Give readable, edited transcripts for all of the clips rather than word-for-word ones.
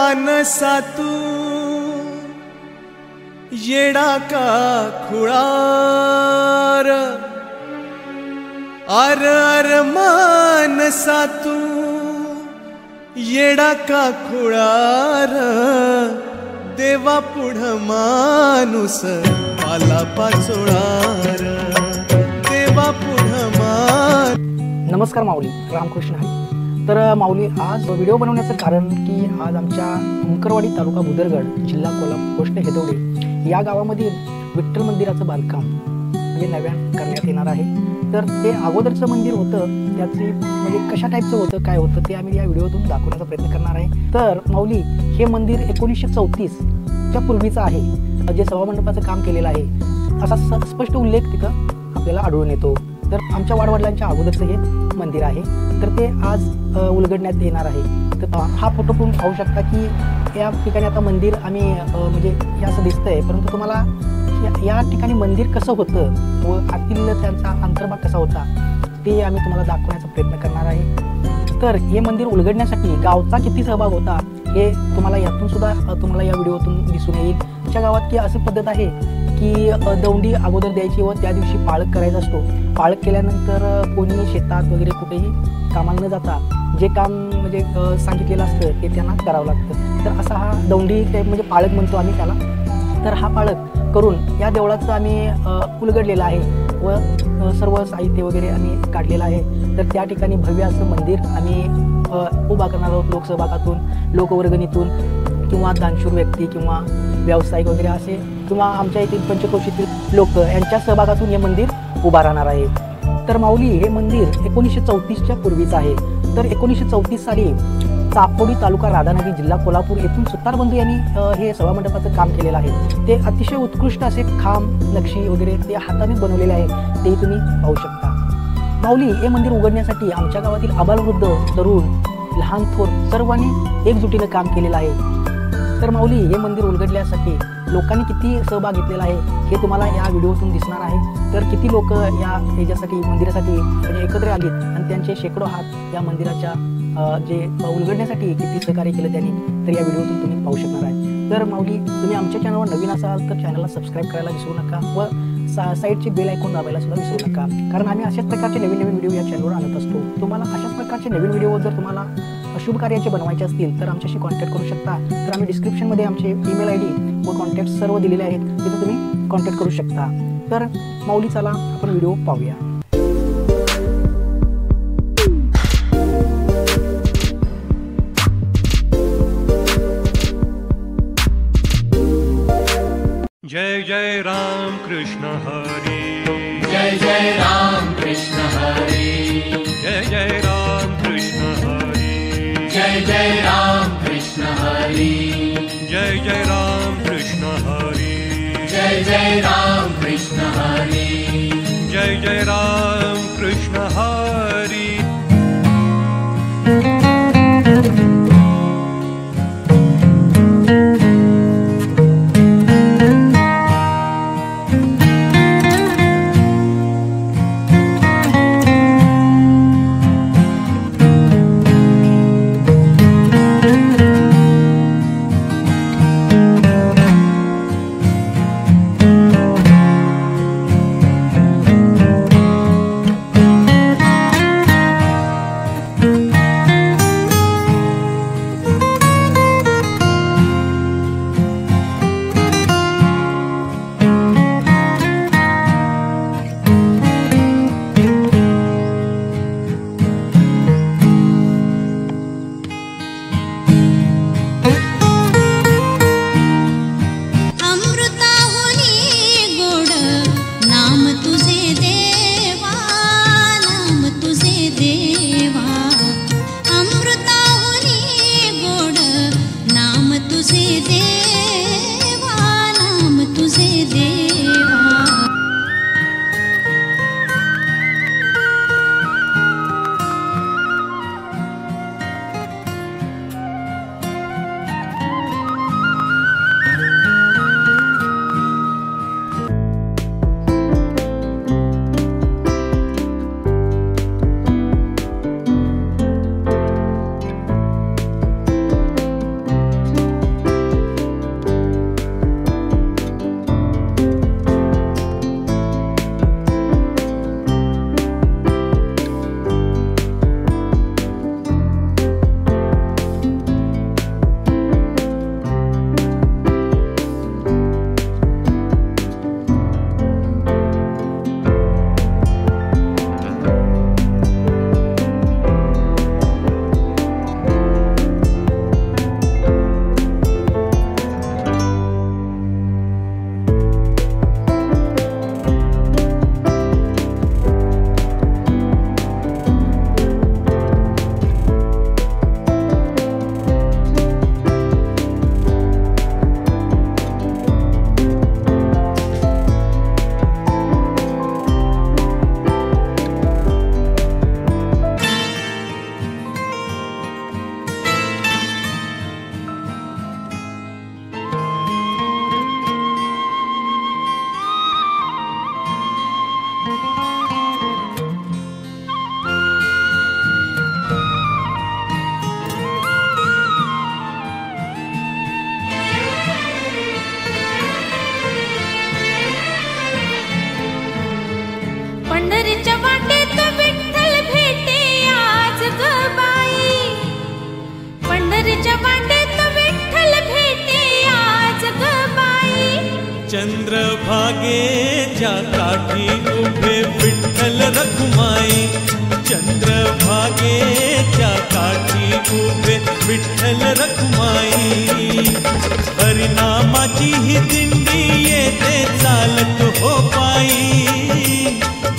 मानसा तू येडा का खुळार अर अर मानसा तू येडा का खुळार देवा पुढ माणूस आला पाचोळार देवा पुढ नमस्कार माऊली, रामकृष्ण हरी. तर माऊली, आज व्हिडिओ बनवण्याचं कारण की आज आमच्या अंकरवाडी तालुका बुदरगड जिल्हा कोल्हापूर पोस्ट हेदवडे या गावामध्ये विठ्ठल मंदिराचं बांधकाम म्हणजे नव्यान करण्यात येणार आहे. तर ते अगोदरचं मंदिर होतं त्याची म्हणजे कशा टाईपचं होतं काय होतं ते आम्ही या व्हिडिओतून दाखवण्याचा प्रयत्न करणार आहे. तर माऊली, हे मंदिर 1934च्या पूर्वीचं आहे, जे सभामंडपाचं काम केलेलं आहे असा स्पष्ट उल्लेख तिथं आपल्याला आढळून येतो. तर आमच्या वाडवडिलांच्या अगोदरचं हे मंदिर आहे. तर ते आज उलगडण्यात येणार आहे. तर हा फोटो तुम्ही पाहू शकता की या ठिकाणी आता मंदिर आम्ही म्हणजे हे असं दिसतंय, परंतु तुम्हाला या ठिकाणी मंदिर कसं होतं व आतील त्यांचा अंतर्भाग कसा होता ते आम्ही तुम्हाला दाखवण्याचा प्रयत्न करणार आहे. तर हे मंदिर उलगडण्यासाठी गावचा किती सहभाग होता हे तुम्हाला यातून सुद्धा तुम्हाला या व्हिडिओतून दिसून येईल. आमच्या गावात की अशी पद्धत आहे की दौंडी अगोदर द्यायची व त्या दिवशी पाळक करायचा असतो. पाळक केल्यानंतर कोणी शेतात वगैरे कुठेही कामाला न जाता जे काम म्हणजे सांगितलेलं असतं ते त्यांना करावं लागतं. तर असा हा दौंडी म्हणजे पाळक म्हणतो आम्ही त्याला. तर हा पाळक करून या देवळाचं आम्ही उलगडलेलं आहे व सर्व साहित्य वगैरे आम्ही काढलेलं आहे. तर त्या ठिकाणी भव्य असं मंदिर आम्ही उभा करणार आहोत लोकसहभागातून, लोकवर्गणीतून किंवा दानशूर व्यक्ती किंवा व्यावसायिक वगैरे असे किंवा आमच्या येथील पंचक्रोशीतील लोक यांच्या सहभागातून हे मंदिर उभा राहणार आहे. तर माऊली, हे मंदिर 1934च्या पूर्वीचं आहे. तर 1934 साली चापोडी तालुका राधानगरी जिल्हा कोल्हापूर येथून सुतार बंधू यांनी हे सभामंडपाचं काम केलेलं आहे. ते अतिशय उत्कृष्ट असे खांब नक्षी वगैरे ते हाताने बनवलेले आहे, ते तुम्ही पाहू शकता. माऊली, हे मंदिर उघडण्यासाठी आमच्या गावातील आबालवृद्ध तरुण लहान थोर सर्वांनी एकजुटीनं काम केलेलं आहे. तर माऊली, हे मंदिर उलगडण्यासाठी लोकांनी किती सहभाग घेतलेला आहे हे तुम्हाला या व्हिडिओतून दिसणार आहे. तर किती लोक या ह्याच्यासाठी मंदिरासाठी म्हणजे एकत्र आलीत आणि त्यांचे शेकडो हात या मंदिराच्या जे उलगडण्यासाठी किती सहकार्य केलं त्यांनी, तर या व्हिडिओतून तुम्ही पाहू शकणार आहे. तर माऊली, तुम्ही आमच्या चॅनलवर नवीन असाल तर चॅनलला सबस्क्राईब करायला विसरू नका व साईडची बेल आयकॉन दाबायला सुद्धा विसरू नका, कारण आम्ही अशाच प्रकारचे नवीन नवीन व्हिडिओ या चॅनलवर आणत असतो. तुम्हाला अशाच प्रकारचे नवीन व्हिडिओ जर तुम्हाला शुभ कार्याचे बनवायचे असतील तर आमच्याशी कॉन्टॅक्ट करू शकता. तर आम्ही डिस्क्रिप्शनमध्ये आमचे ईमेल ID व कॉन्टॅक्ट सर्व दिलेले आहेत, तिथे तुम्ही कॉन्टॅक्ट करू शकता. तर माऊली, चला आपण व्हिडिओ पाहूया. जय जय राम कृष्ण हरी, जय जय राम कृष्ण हरी, जय जय राम कृष्ण हरी, जय जय राम कृष्ण हरी, जय जय राम कृष्ण हरी, जय जय राम कृष्ण हरी, जय जय राम कृष्ण हरी. चंद्रभागेच्या काठी उभे विठ्ठल रखुमाई, चंद्रभागेच्या काठी उभे विठ्ठल रखुमाई. हरिनामाची ही दिंडी येते चालत हो पायी,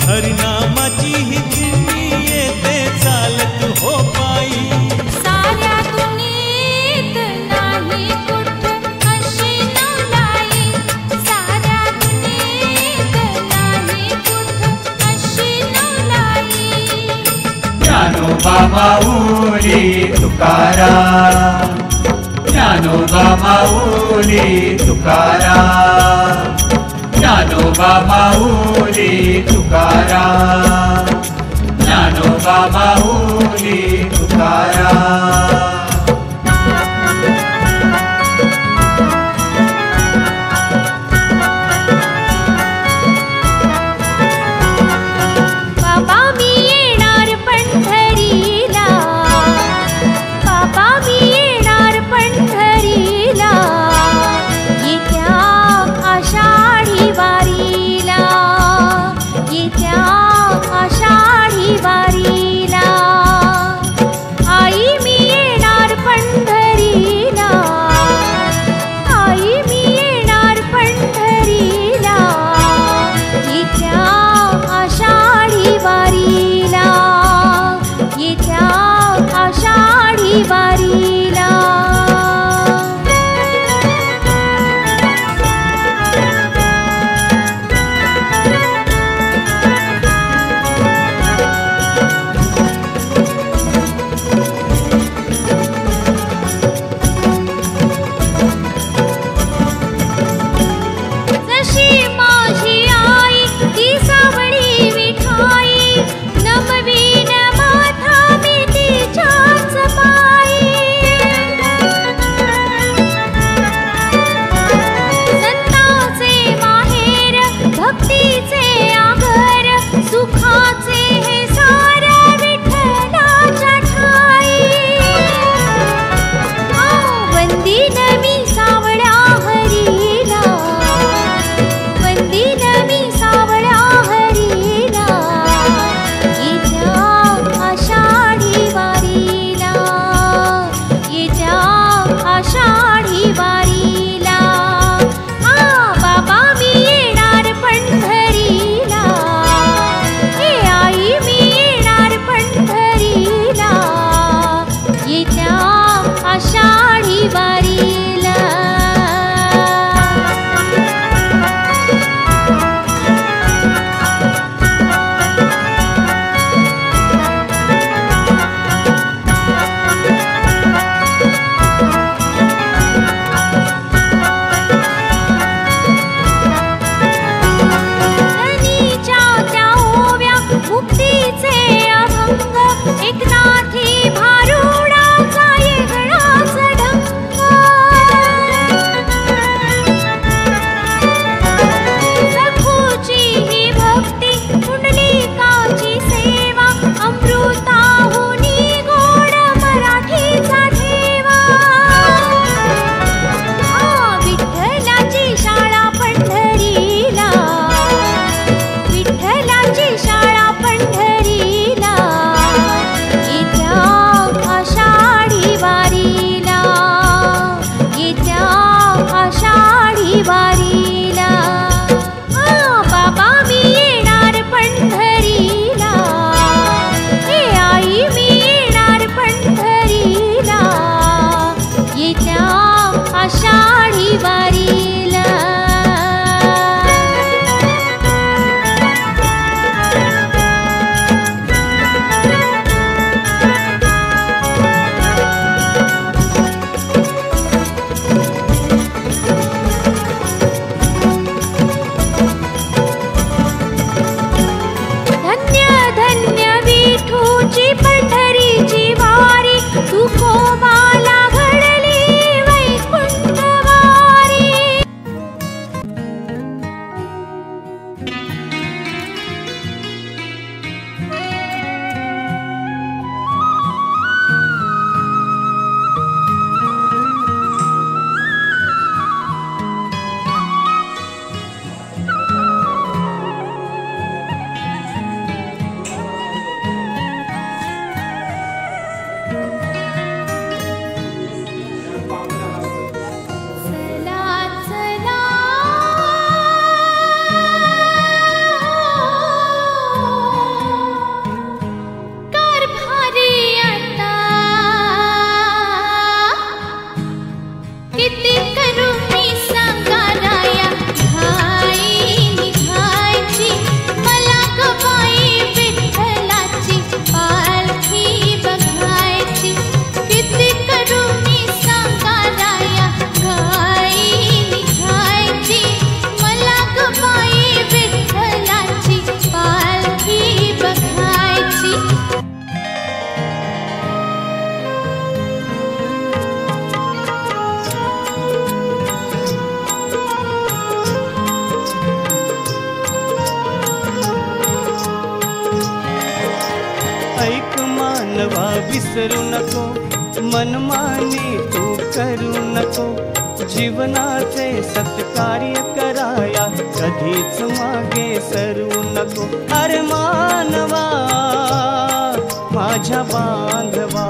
हरिनामाची ही दिंडी येते चालत हो पायी. साऱ्या दुनियेत नाही कुठं अशी नवलाई, साऱ्या दुनियेत नाही कुठं अशी नवलाई. ज्ञानोबा माऊली तुकाराम, ज्ञानोबा माऊली तुकाराम, ज्ञानोबा माऊली तुकाराम, ज्ञानोबा माऊली तुकाराम. बाबा मी येणार पंढरीला, बाबा मी येणार पंढरीला, येत्या आषाढी वारीला, येत्या आषाढी वारीला. आई मी येणार पंढरीला, आई मी येणार पंढरीला, येत्या आषाढी वारीला, येत्या आषाढी वारीला. जशी माझी आई ती सावळी विठाई, नमवीन माथा मी तिच्याच पायी. विसरू नको, मनमानी तू करू नको, जीवनाचे सत्कार्य कराया कधीच मागे सरू नको. अरे मानवा माझ्या बांधवा,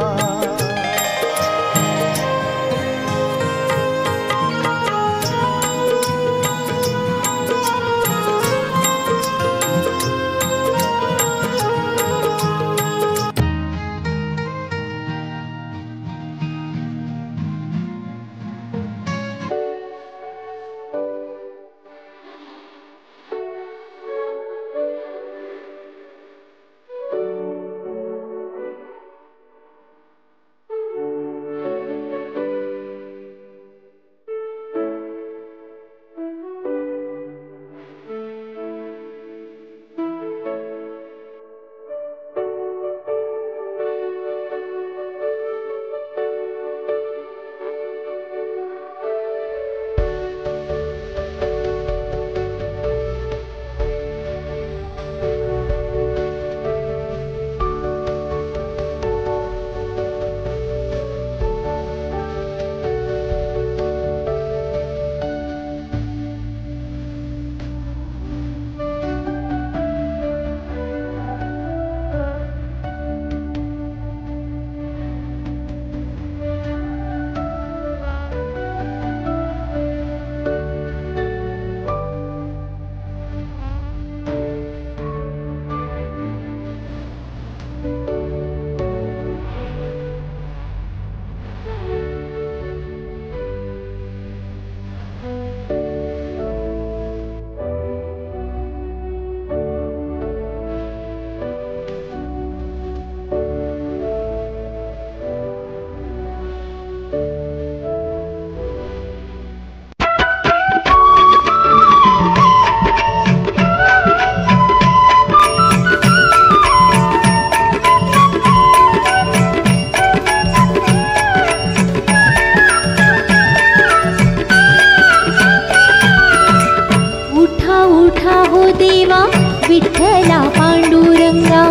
विठ्ठला पांडुरंगा,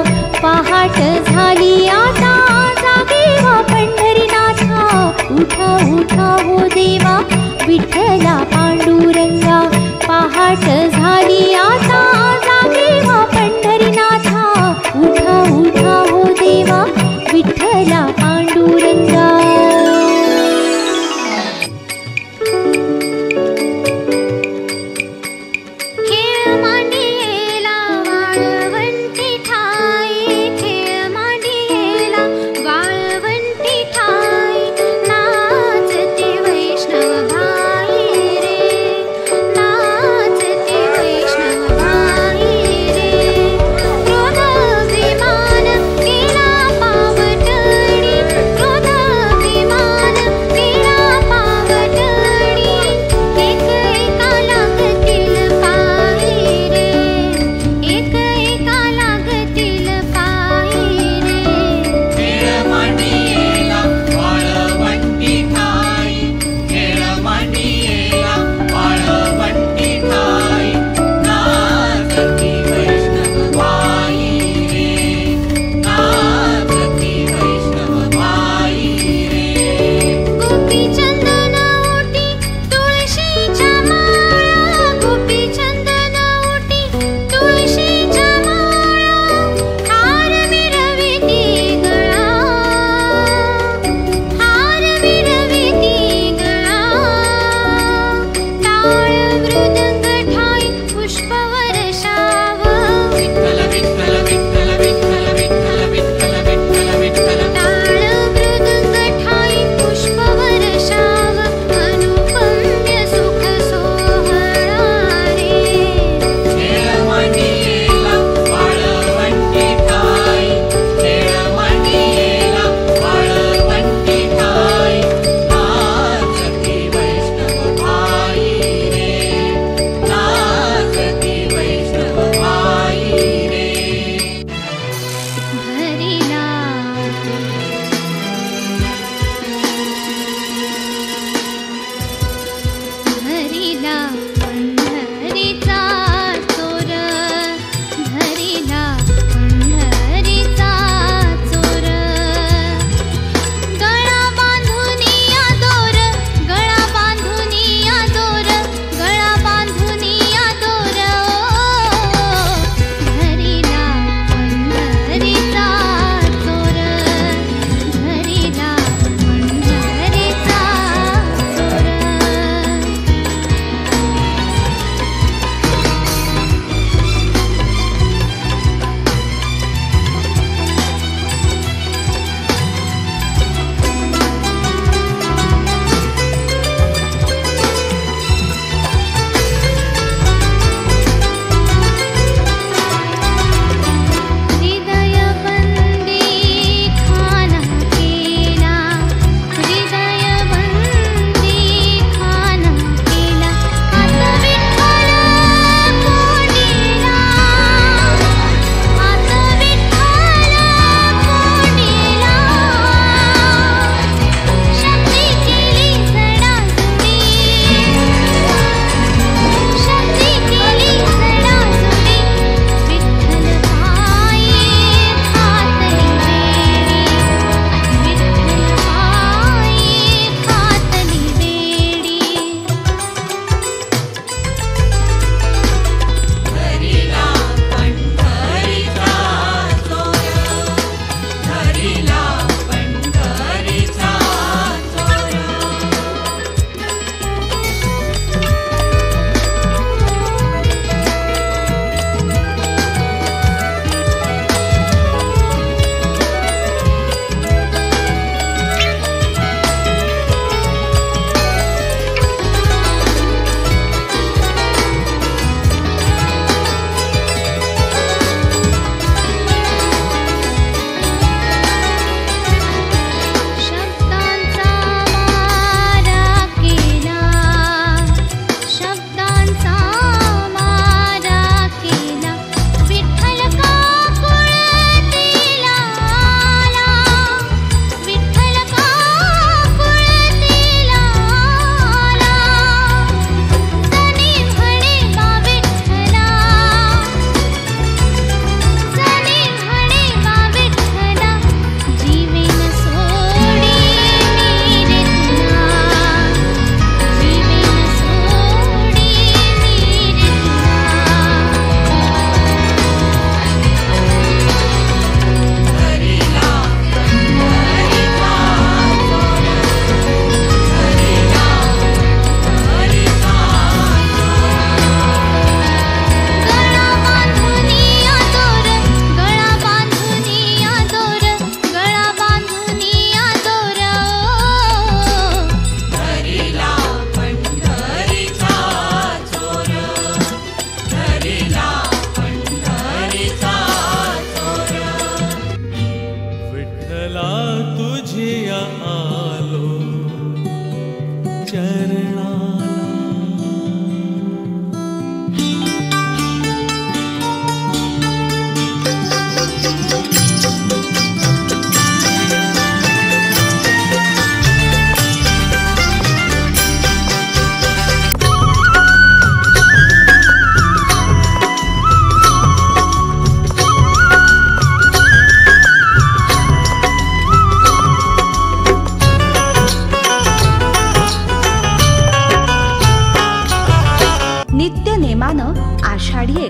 पहाट झाली आता जागे व्हा पंढरीनाथा. उठा उठा हो देवा विठ्ठला पांडुरंगा, पहाट झाली आता जागे व्हा पंढरीनाथा. उठा उठा हो देवा विठ्ठला पांडुरंगा. नाचते वैष्णव भाई.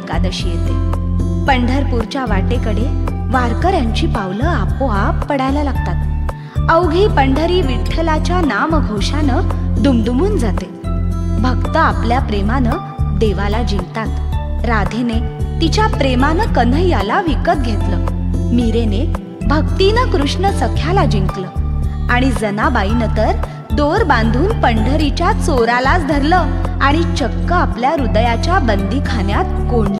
एकादशी येते. पंढरपूरच्या वाटेकडे वारकऱ्यांची पावलं आपोआप पडायला लागतात. अवघी पंढरी विठ्ठलाच्या नामघोषानं दुमदुमून जाते. भक्त आपल्या प्रेमानं देवाला जिंकतात. राधेने तिच्या प्रेमानं कन्हैयाला विकत घेतलं. मीरेने भक्तीनं कृष्ण सख्याला जिंकलं. आणि जनाबाईनं तर दोर बांधून पंढरीच्या चोरालाच धरलं आणि चक्क आपल्या हृदयाच्या बंदीखान्यात कोंडलं.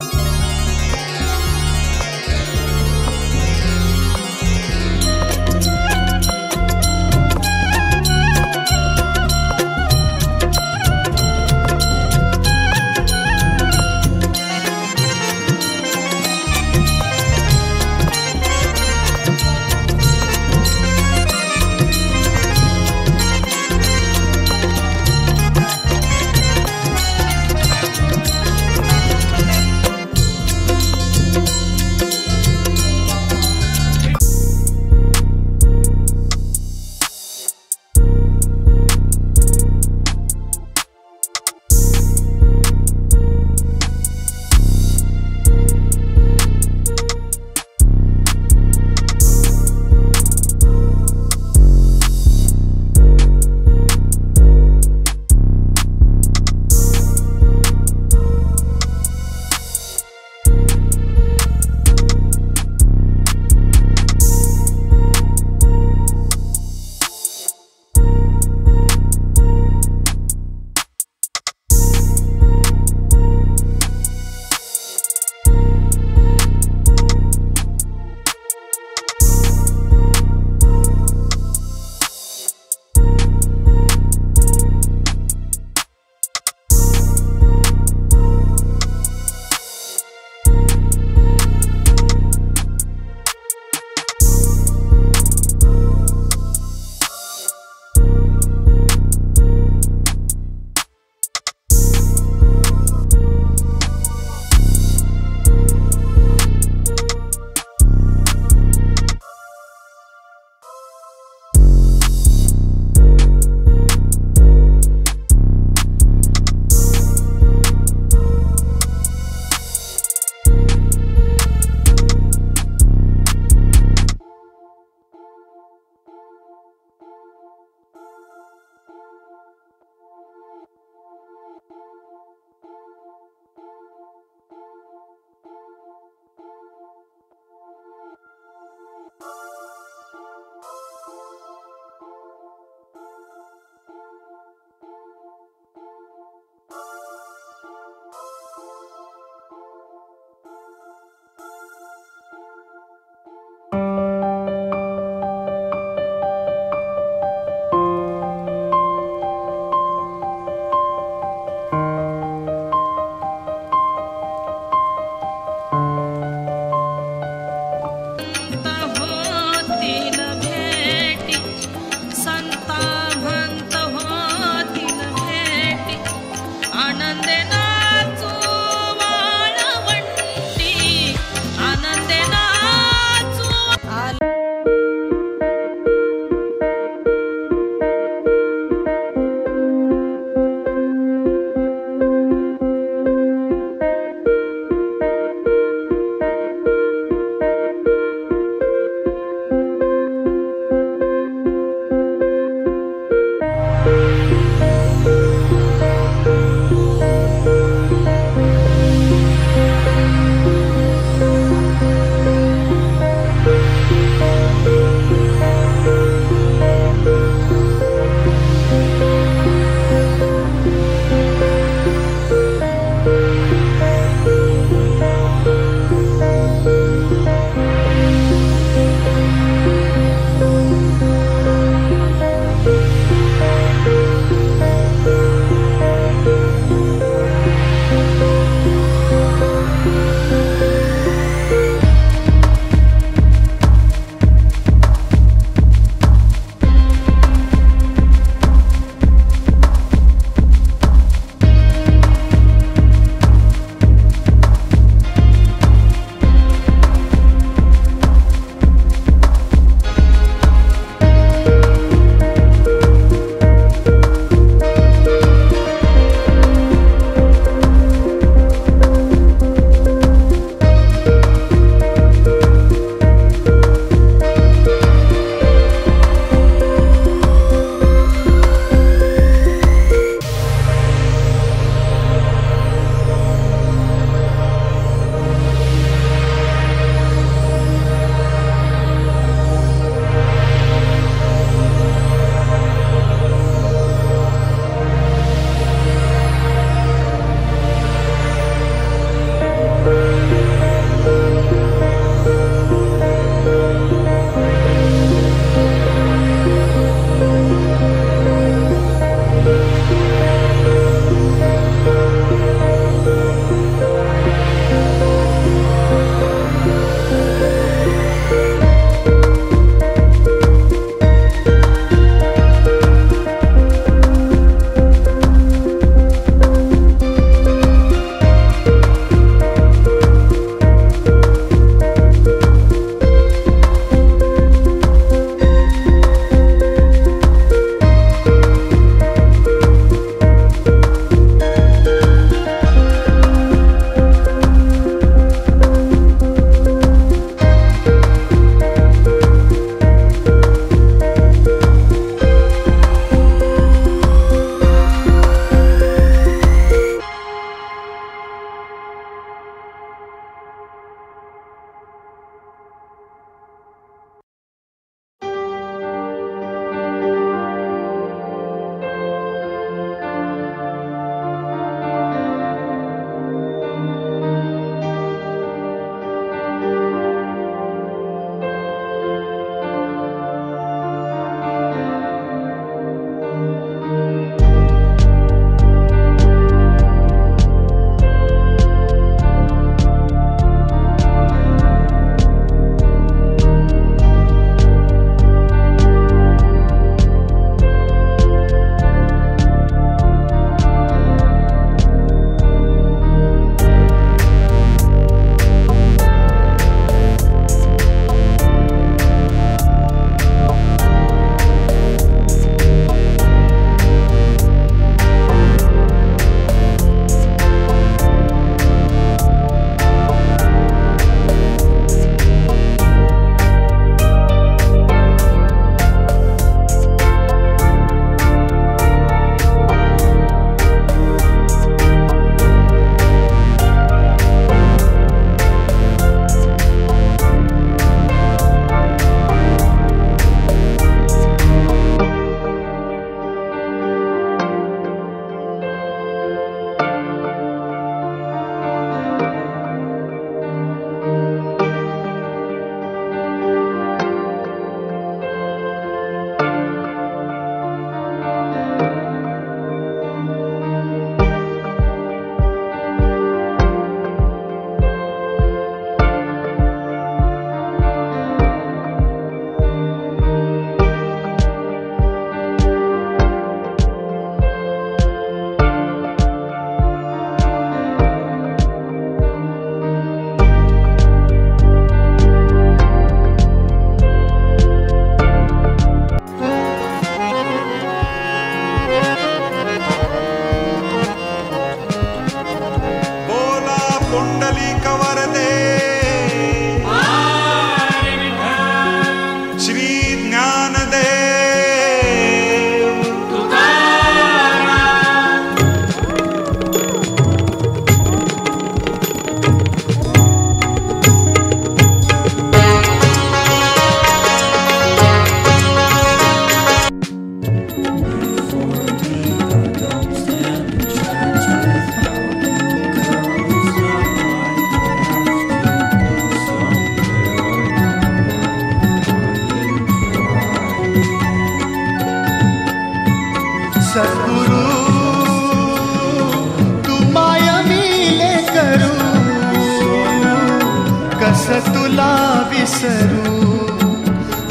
तुला विसरू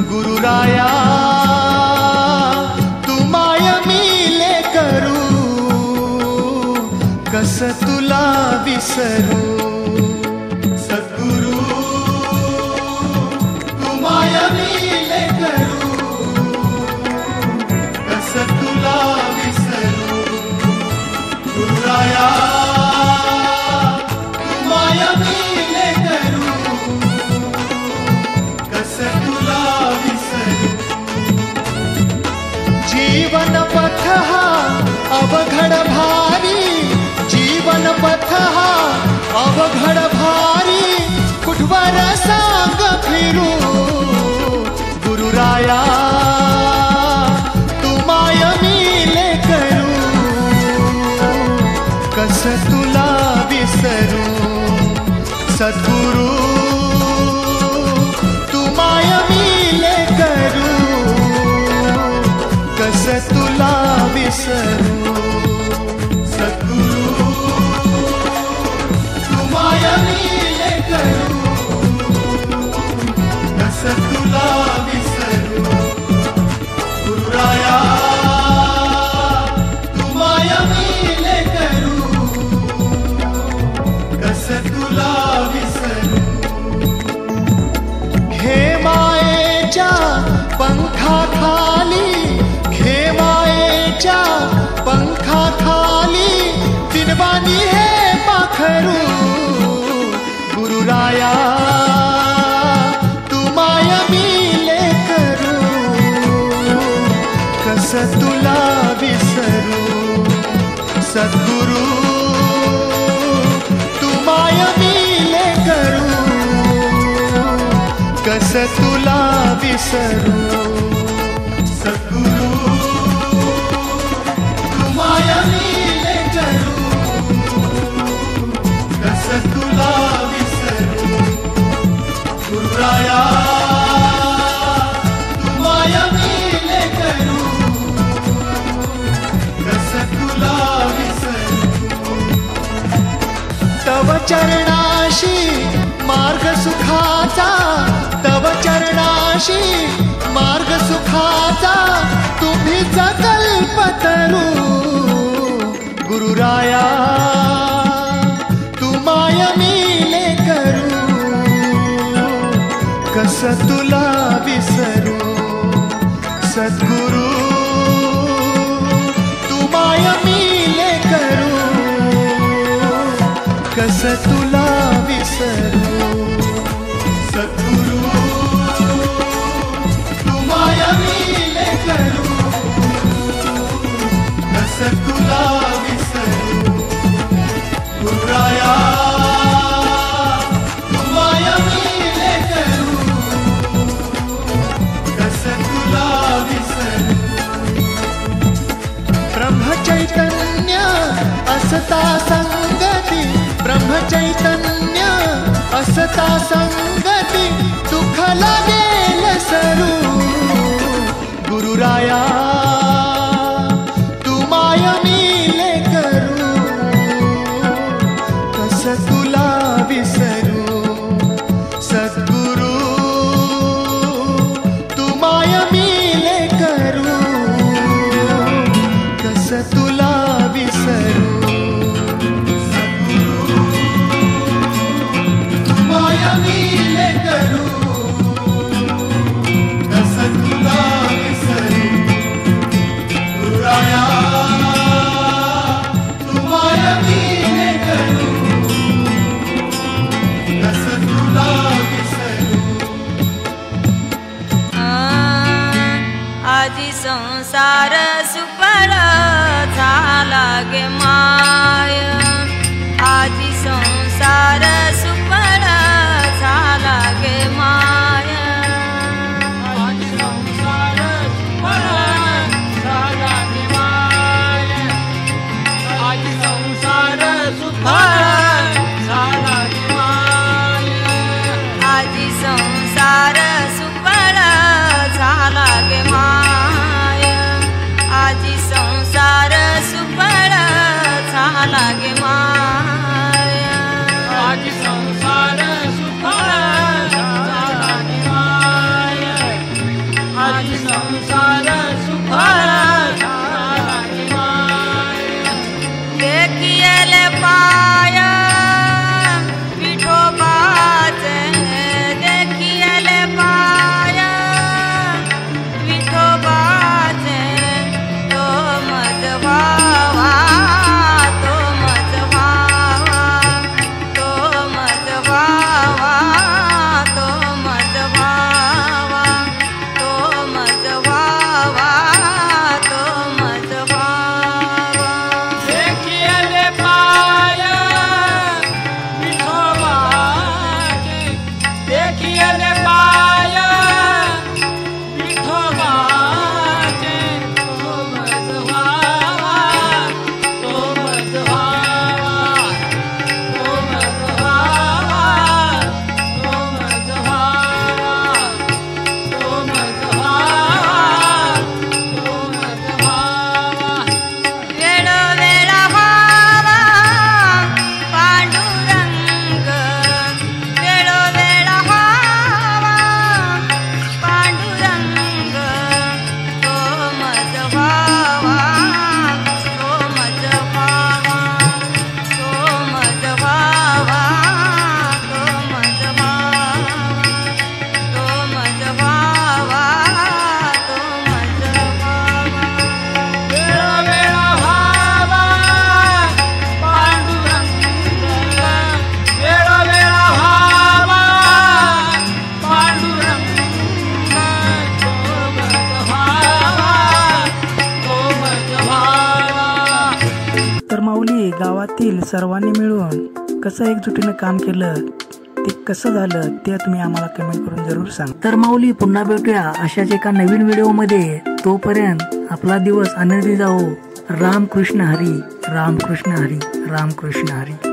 गुरुराया तू माय मिले करू कस तुला विसरू सद्गुरु तू माय मिले करू कस तुला विसरू गुरुराया तू माय मिले करू कस तुला विसरू जीवन पथ हा अवघड भारी जीवन पथ हा अवघड भारी कुठवर सांग फिरू गुरुराया तू माय मिले करू कस तुला विसरू सद्गुरु तू माय मिले करू कस तुला विसरू सद्गुरु तू माय मिले करू कस तुला विसरू गुरुराया तू माय मिले करू कस तुला विसरू घे मायेच्या पंखाखाली घे मायेच्या पंखाखाली दिनवाणी हे पाखरू गुरुराया तू माय मिले करू कस तुला विसरू सद्गुरु तू माय मिले करू कस तुला विसरू सद्गुरु तू माय मिले करू कस तुला विसरू गुरुराया तू माय मिले करू कस तुला विसरू तव चरणाशी मार्ग सुखाचा तव चरणाशी मार्ग सुखाचा तुम्हीच कल्पतरू गुरुराया तू माय मिले करू कस तुला विसरू सद्गुरु तू माय मिले करू कस तुला विसरू सद्गुरु तू माय मिले करू कस तुला विसरू गुरुराया तू माय मिले करू कस तुला विसरू ब्रह्मचैतन्य असता संगती ब्रह्मचैतन्य असता संगती दुःख लागेल सरू गुरुराया तू माय मिले करू कस तुला विसरू सद्गुरु तू माय मिले करू कस तुला विसरू माय मिले करू कस तुला विसरू गुरुराया तू माय मिले करू कस तुला विसरू आजी संसार सुपर झाला गे माय आजी संसार सुपर झाला गे माय आजी संसार सुपर झाला गे माय आजी संसार सुपर झाला गे माय आजी संसार सुपर झाला गे माय आजी संसार सुपर गावातील सर्वांनी मिळून कसं एकजुटीनं काम केलं, ते कसं झालं ते तुम्ही आम्हाला कमेंट करून जरूर सांग. तर माऊली पुन्हा भेटूया अशाच एका नवीन व्हिडिओमध्ये. तोपर्यंत आपला दिवस आनंदी जाओ. रामकृष्ण हरी, रामकृष्ण हरी, रामकृष्ण हरी.